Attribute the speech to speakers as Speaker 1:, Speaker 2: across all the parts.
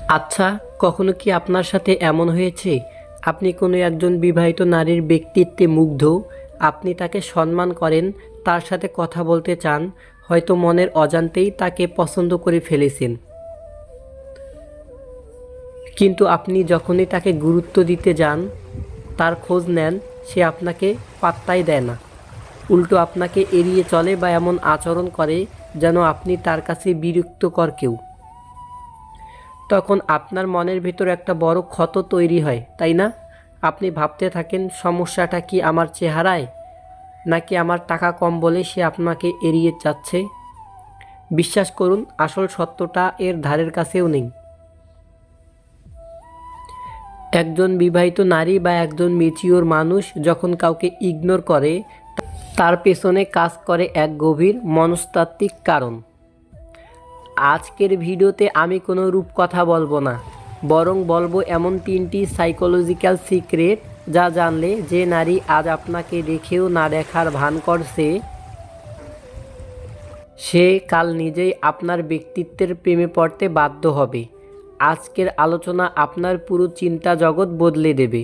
Speaker 1: আচ্ছা, কখনো কি আপনার সাথে এমন হয়েছে আপনি কোনো একজন বিবাহিত নারীর ব্যক্তিত্বে মুগ্ধ, আপনি তাকে সম্মান করেন, তার সাথে কথা বলতে চান, হয়তো মনের অজান্তেই তাকে পছন্দ করে ফেলেছেন, কিন্তু আপনি যখনই তাকে গুরুত্ব দিতে যান, তার খোঁজ নেন, সে আপনাকে পাত্তাই দেয় না, উল্টো আপনাকে এড়িয়ে চলে বা এমন আচরণ করে যেন আপনি তার কাছে বিরক্তকর কেউ। তখন আপনার মনের ভেতর একটা বড় ক্ষত তৈরি হয়, তাই না? আপনি ভাবতে থাকেন, সমস্যাটা কি আমার চেহারায়, নাকি আমার টাকা কম বলে সে আপনাকে এড়িয়ে যাচ্ছে? বিশ্বাস করুন, আসল সত্যটা এর ধারের কাছেও নেই। একজন বিবাহিত নারী বা একজন ম্যাচিওর মানুষ যখন কাউকে ইগনোর করে, তার পেছনে কাজ করে এক গভীর মনস্তাত্ত্বিক কারণ। আজকের ভিডিওতে আমি কোনো রূপকথা বলবো না, বরং বলবো এমন 3টি সাইকোলজিক্যাল সিক্রেট যা জানলে যে নারী আজ আপনাকে দেখেও না দেখার ভান করছে, সে কাল নিজেই আপনার ব্যক্তিত্বের প্রেমে পড়তে বাধ্য হবে। আজকের আলোচনা আপনার পুরো চিন্তা জগৎ বদলে দেবে,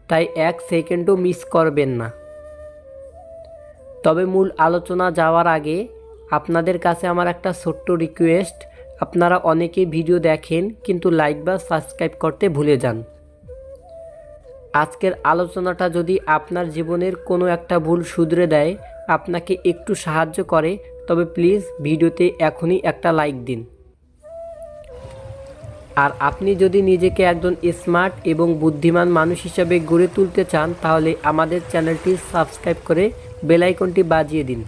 Speaker 1: তাই 1 সেকেন্ডও মিস করবেন না। তবে মূল আলোচনা যাওয়ার আগে আপনাদের কাছে আমার একটা ছোট্ট রিকোয়েস্ট, আপনারা অনেকেই ভিডিও দেখেন কিন্তু লাইক বা সাবস্ক্রাইব করতে ভুলে যান। আজকের আলোচনাটা যদি আপনার জীবনের কোনো একটা ভুল শুধরে দেয়, আপনাকে একটু সাহায্য করে, তবে প্লিজ ভিডিওতে এখনই একটা লাইক দিন। আর আপনি যদি নিজেকে একজন স্মার্ট এবং বুদ্ধিমান মানুষ হিসাবে গড়ে তুলতে চান, তাহলে আমাদের চ্যানেলটি সাবস্ক্রাইব করে বেল আইকনটি বাজিয়ে দিন,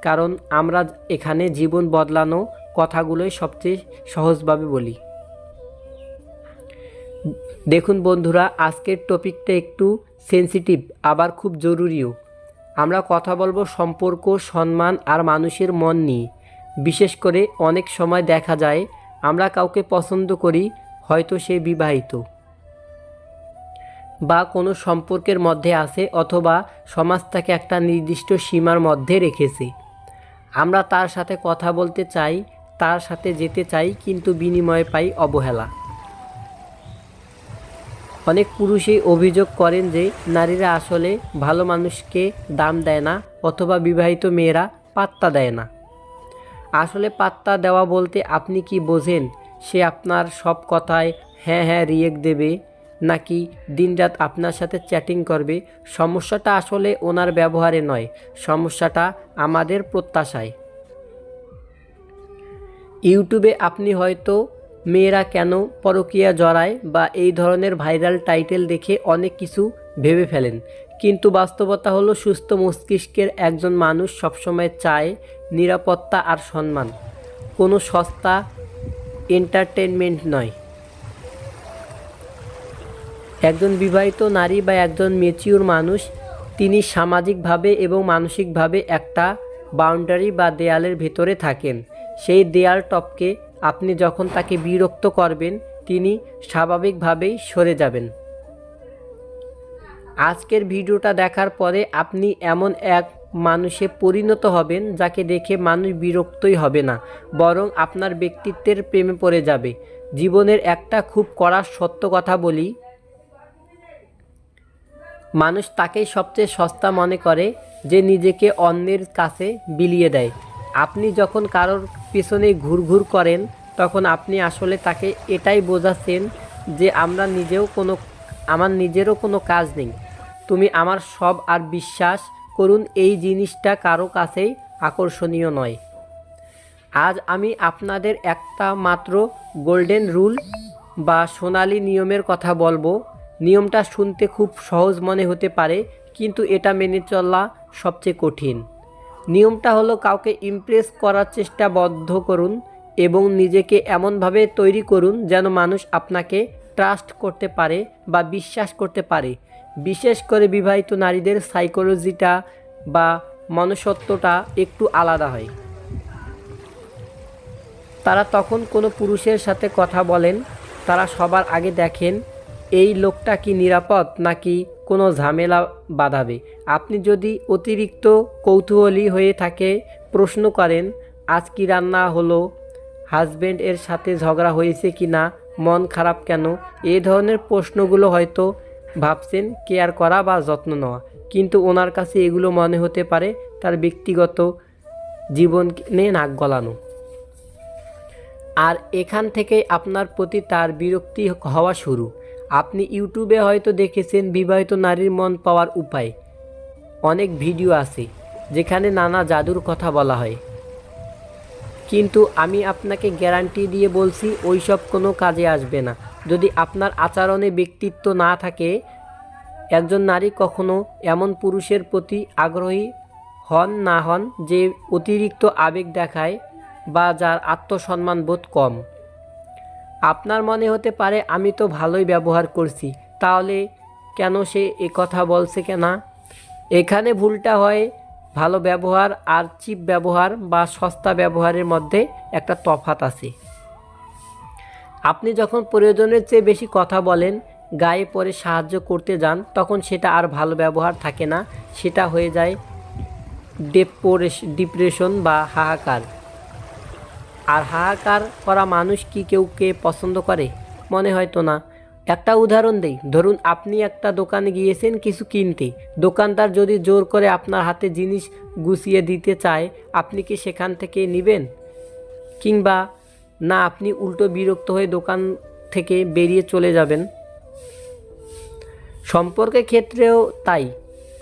Speaker 1: কারণ আমরা এখানে জীবন বদলানো কথাগুলোই সবচেয়ে সহজভাবে বলি। দেখুন বন্ধুরা, আজকের টপিকটা একটু সেনসিটিভ, আবার খুব জরুরিও। আমরা কথা বলবো সম্পর্ক, সম্মান আর মানুষের মন নিয়ে। বিশেষ করে অনেক সময় দেখা যায় আমরা কাউকে পছন্দ করি, হয়তো সে বিবাহিত বা কোনো সম্পর্কের মধ্যে আছে, অথবা সমাজ তাকে একটা নির্দিষ্ট সীমার মধ্যে রেখেছে। আমরা তার সাথে কথা বলতে চাই, তার সাথে যেতে চাই, কিন্তু বিনিময়ে পাই অবহেলা। অনেক পুরুষই অভিযোগ করেন যে নারীরা আসলে ভালো মানুষকে দাম দেয় না, অথবা বিবাহিত মেয়েরা পাত্তা দেয় না। আসলে পাত্তা দেওয়া বলতে আপনি কি বোঝেন? সে আপনার সব কথায় হ্যাঁ হ্যাঁ রিয়েক্ট দেবে, নাকি দিনরাত আপনার সাথে চ্যাটিং করবে? সমস্যাটা আসলে ওনার ব্যবহারে নয়, সমস্যাটা আমাদের প্রত্যাশায়। ইউটিউবে আপনি হয়তো মেয়েরা কেন পরকীয়া জড়ায় বা এই ধরনের ভাইরাল টাইটেল দেখে অনেক কিছু ভেবে ফেলেন, কিন্তু বাস্তবতা হলো সুস্থ মস্তিষ্কের একজন মানুষ সবসময় চায় নিরাপত্তা আর সম্মান, কোনো সস্তা এন্টারটেনমেন্ট নয়। একজন বিবাহিত নারী বা একজন ম্যাচিওর মানুষ, তিনি সামাজিকভাবে এবং মানসিকভাবে একটা বাউন্ডারি বা দেয়ালের ভেতরে থাকেন। সেই দেয়াল টপকে আপনি যখন তাকে বিরক্ত করবেন, তিনি স্বাভাবিকভাবেই সরে যাবেন। আজকের ভিডিওটা দেখার পরে আপনি এমন এক মানুষে পরিণত হবেন যাকে দেখে মানুষ বিরক্তই হবে না, বরং আপনার ব্যক্তিত্বের প্রেমে পড়ে যাবে। জীবনের একটা খুব কড়া সত্য কথা বলি, মানুষ তাকেই সবচেয়ে সস্তা মনে করে যে নিজেকে অন্যের কাছে বিলিয়ে দেয়। আপনি যখন কারোর পেছনে ঘুরঘুর করেন, তখন আপনি আসলে তাকে এটাই বোঝাচ্ছেন যে আমার নিজেরও কোনো কাজ নেই, তুমি আমার সব। আর বিশ্বাস করুন, এই জিনিসটা কারো কাছেই আকর্ষণীয় নয়। আজ আমি আপনাদের একটা মাত্র গোল্ডেন রুল বা সোনালি নিয়মের কথা বলবো। নিয়মটা শুনতে খুব সহজ মনে হতে পারে, কিন্তু এটা মেনে চলা সবচেয়ে কঠিন। নিয়মটা হলো, কাউকে ইমপ্রেস করার চেষ্টা বন্ধ করুন এবং নিজেকে এমনভাবে তৈরি করুন যেন মানুষ আপনাকে ট্রাস্ট করতে পারে বা বিশ্বাস করতে পারে। বিশেষ করে বিবাহিত নারীদের সাইকোলজিটা বা মনুষ্যত্বটা একটু আলাদা হয়। তারা তখন কোনো পুরুষের সাথে কথা বলেন, তারা সবার আগে দেখেন এই লোকটা কি নিরাপদ নাকি কোনো ঝামেলা বাঁধাবে। আপনি যদি অতিরিক্ত কৌতূহলী হয়ে থাকে, প্রশ্ন করেন আজ কি রান্না হলো, হাজব্যান্ড এর সাথে ঝগড়া হয়েছে কি না, মন খারাপ কেন? এই ধরনের প্রশ্নগুলো হয়তো ভাবছেন কেয়ার করা বা যত্ন নেওয়া, কিন্তু ওনার কাছে এগুলো মনে হতে পারে তার ব্যক্তিগত জীবনে নাক গলানো। আর এখান থেকেই আপনার প্রতি তার বিরক্তি হওয়া শুরু। আপনি ইউটিউবে হয়তো দেখেছেন বিবাহিত নারীর মন পাওয়ার উপায়। অনেক ভিডিও আছে যেখানে নানা জাদুর কথা বলা হয়, কিন্তু আমি আপনাকে গ্যারান্টি দিয়ে বলছি ওইসব কোনো কাজে আসবে না। যদি আপনার আচরণে ব্যক্তিত্ব না থাকে, একজন নারী কখনো এমন পুরুষের প্রতি আগ্রহী হন যে অতিরিক্ত আবেগ দেখায় বা যার আত্মসম্মান বোধ কম। আপনার মনে হতে পারে আমি তো ভালোই ব্যবহার করছি, তাহলে কেন সে কথা বলছে না? এখানে ভুলটা হয় ভালো ব্যবহার আর চিপ ব্যবহার বা সস্তা ব্যবহারের মধ্যে একটা তফাৎ আছে। আপনি যখন প্রয়োজনের চেয়ে বেশি কথা বলেন, গায়ে পড়ে সাহায্য করতে যান, তখন সেটা আর ভালো ব্যবহার থাকে না, সেটা হয়ে যায় ডিপ্রেশন বা হাহাকার। আর হাহাকার করা মানুষ কি কেউকে পছন্দ করে? মনে হয় তো না। একটা উদাহরণ দেই, ধরুন আপনি একটা দোকানে গিয়েছেন কিছু কিনতে। দোকানদার যদি জোর করে আপনার হাতে জিনিস গুছিয়ে দিতে চায়, আপনি কি সেখান থেকে নেবেন? কিংবা না আপনি উল্টো বিরক্ত হয়ে দোকান থেকে বেরিয়ে চলে যাবেন? সম্পর্কের ক্ষেত্রেও তাই।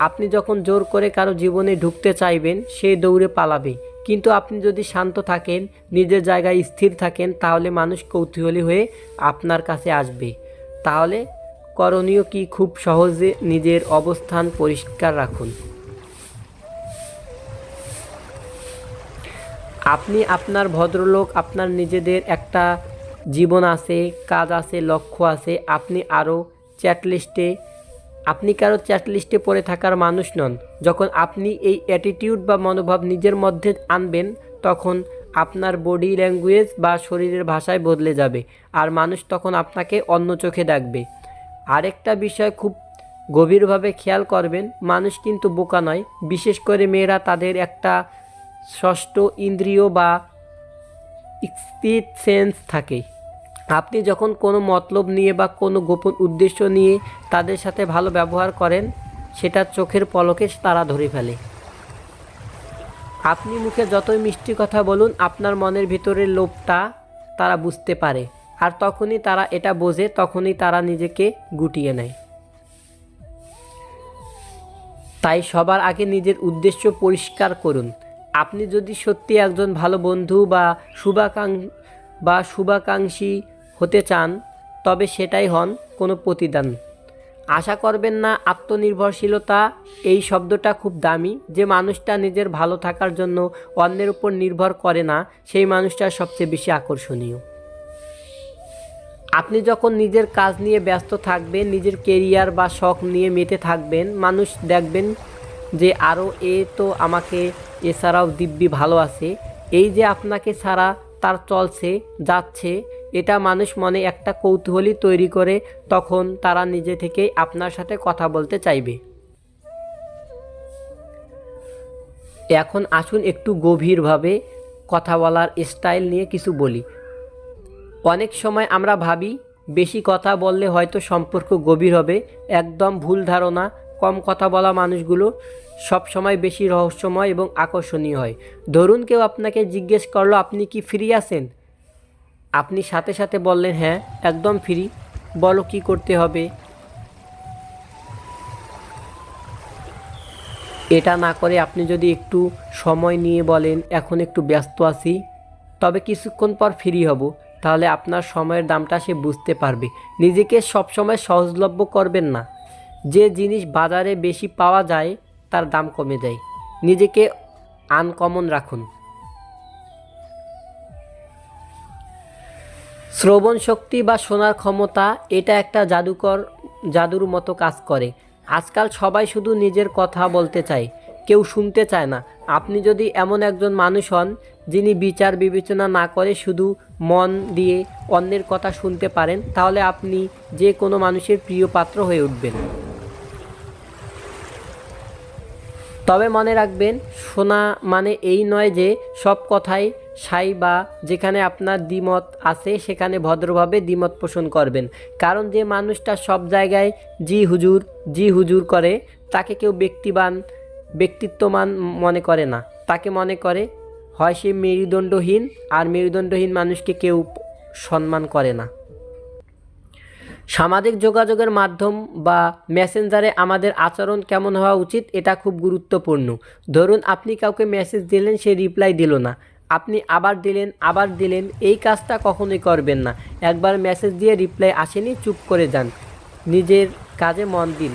Speaker 1: আপনি যখন জোর করে কারো জীবনে ঢুকতে চাইবেন, সে দৌড়ে পালাবে। কিন্তু আপনি যদি শান্ত থাকেন, নিজের জায়গায় স্থির থাকেন, তাহলে মানুষ কৌতূহলী হয়ে আপনার কাছে আসবে। তাহলে করণীয় কি? খুব সহজে নিজের অবস্থান পরিষ্কার রাখুন। আপনি আপনার ভদ্রলোক, আপনার নিজেদের একটা জীবন আছে, কাজ আছে, লক্ষ্য আছে। আপনি কারো চ্যাটলিস্টে পড়ে থাকার মানুষ নন। যখন আপনি এই অ্যাটিটিউড বা মনোভাব নিজের মধ্যে আনবেন, তখন আপনার বডি ল্যাঙ্গুয়েজ বা শরীরের ভাষায় বদলে যাবে, আর মানুষ তখন আপনাকে অন্য চোখে দেখবে। আরেকটা বিষয় খুব গভীরভাবে খেয়াল করবেন, মানুষ কিন্তু বোকা নয়। বিশেষ করে মেয়েরা, তাদের একটা ষষ্ঠ ইন্দ্রিয় বা সিক্সথ সেন্স থাকে। আপনি যখন কোনো মতলব নিয়ে বা কোনো গোপন উদ্দেশ্য নিয়ে তাদের সাথে ভালো ব্যবহার করেন, সেটা চোখের পলকে তারা ধরে ফেলে। আপনি মুখে যতই মিষ্টি কথা বলুন, আপনার মনের ভিতরের লোভটা তারা বুঝতে পারে, আর তখনই তারা এটা বোঝে, তখনই তারা নিজেকে গুটিয়ে নেয়। তাই সবার আগে নিজের উদ্দেশ্য পরিষ্কার করুন। আপনি যদি সত্যি একজন ভালো বন্ধু বা শুভাকাঙ্ক্ষী হতে চান, তবে সেটাই হন। কোনো প্রতিদান আশা করবেন না। আত্মনির্ভরশীলতা এই শব্দটা খুব দামি। যে মানুষটা নিজের ভালো থাকার জন্য অন্যের উপর নির্ভর করে না, সেই মানুষটা সবচেয়ে বেশি আকর্ষণীয়। আপনি যখন নিজের কাজ নিয়ে ব্যস্ত থাকবেন, নিজের কেরিয়ার বা শখ নিয়ে মেতে থাকবেন, মানুষ দেখবেন যে আরও তো আমাকে এছাড়াও দিব্যি ভালো আছে। এই যে আপনাকে ছাড়া তার চলছে যাচ্ছে, এটা মানুষ মনে একটা কৌতূহলী তৈরি করে। তখন তারা নিজে থেকেই আপনার সাথে কথা বলতে চাইবে। এখন আসুন একটু গভীরভাবে কথা বলার স্টাইল নিয়ে কিছু বলি। অনেক সময় আমরা ভাবি বেশি কথা বললে হয়তো সম্পর্ক গভীর হবে। একদম ভুল ধারণা। কম কথা বলা মানুষগুলো সবসময় বেশি রহস্যময় এবং আকর্ষণীয় হয়। ধরুন কেউ আপনাকে জিজ্ঞেস করলো, আপনি কি ফ্রি আছেন? আপনি সাথে সাথে বললেন, হ্যাঁ একদম ফ্রি, বলো কি করতে হবে। এটা না করে আপনি যদি একটু সময় নিয়ে বলেন, এখন একটু ব্যস্ত আছি, তবে কিছুক্ষণ পর ফ্রি হব, তাহলে আপনার সময়ের দামটা সে বুঝতে পারবে। নিজেকে সবসময় সহজলভ্য করবেন না। যে জিনিস বাজারে বেশি পাওয়া যায় তার দাম কমে যায়। নিজেকে আনকমন রাখুন। শ্রবণ শক্তি বা শোনার ক্ষমতা, এটা একটা জাদুর মতো কাজ করে। আজকাল সবাই শুধু নিজের কথা বলতে চায়, কেউ শুনতে চায় না। আপনি যদি এমন একজন মানুষ হন যিনি বিচার বিবেচনা না করে শুধু মন দিয়ে অন্যের কথা শুনতে পারেন, তাহলে আপনি যে কোনো মানুষের প্রিয় পাত্র হয়ে উঠবেন। তবে মনে রাখবেন, শোনা মানে এই নয় যে সব কথাই সাই বা যেখানে আপনার দ্বিমত আছে সেখানে ভদ্রভাবে দ্বিমত পোষণ করবেন। কারণ যে মানুষটা সব জায়গায় জি হুজুর জি হুজুর করে তাকে কেউ ব্যক্তিত্বমান মনে করে না, তাকে মনে করে হয় সে মেরুদণ্ডহীন, আর মেরুদণ্ডহীন মানুষকে কেউ সম্মান করে না। সামাজিক যোগাযোগের মাধ্যম বা মেসেঞ্জারে আমাদের আচরণ কেমন হওয়া উচিত এটা খুব গুরুত্বপূর্ণ। ধরুন আপনি কাউকে মেসেজ দিলেন, সে রিপ্লাই দিল না, আপনি আবার দিলেন, এই কাজটা কখনোই করবেন না। একবার মেসেজ দিয়ে রিপ্লাই আসেনি চুপ করে যান, নিজের কাজে মন দিন।